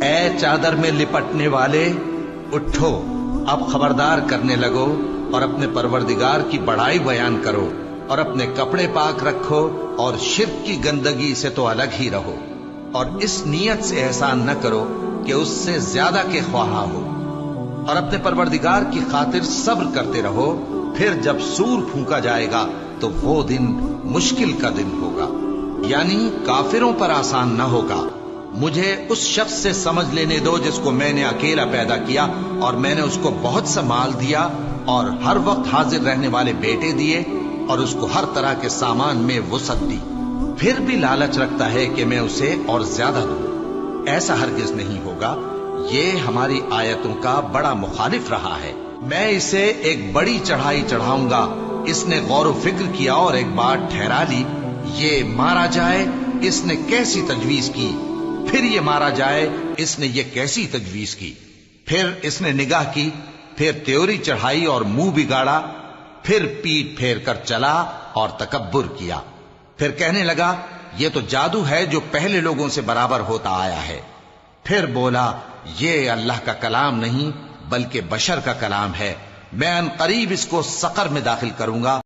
اے چادر میں لپٹنے والے، اٹھو، اب خبردار کرنے لگو اور اپنے پروردگار کی بڑائی بیان کرو، اور اپنے کپڑے پاک رکھو اور شرک کی گندگی سے تو الگ ہی رہو، اور اس نیت سے احسان نہ کرو کہ اس سے زیادہ کے خواہاں ہو، اور اپنے پروردگار کی خاطر صبر کرتے رہو، پھر جب سور پھونکا جائے گا تو وہ دن مشکل کا دن ہوگا، یعنی کافروں پر آسان نہ ہوگا۔ مجھے اس شخص سے سمجھ لینے دو جس کو میں نے اکیلا پیدا کیا، اور میں نے اس کو بہت سا مال دیا اور ہر وقت حاضر رہنے والے بیٹے دیے، اور اس کو ہر طرح کے سامان میں وسعت دی، پھر بھی لالچ رکھتا ہے کہ میں اسے اور زیادہ دوں۔ ایسا ہرگز نہیں ہوگا، یہ ہماری آیتوں کا بڑا مخالف رہا ہے۔ میں اسے ایک بڑی چڑھائی چڑھاؤں گا، اس نے غور و فکر کیا اور ایک بات ٹھہرا لی، یہ مارا جائے، اس نے کیسی تجویز کی، پھر یہ مارا جائے، اس نے یہ کیسی تجویز کی، پھر اس نے نگاہ کی، پھر تیوری چڑھائی اور منہ بگاڑا، پھر پیٹ پھیر کر چلا اور تکبر کیا، پھر کہنے لگا یہ تو جادو ہے جو پہلے لوگوں سے برابر ہوتا آیا ہے، پھر بولا یہ اللہ کا کلام نہیں بلکہ بشر کا کلام ہے، میں ان قریب اس کو سقر میں داخل کروں گا۔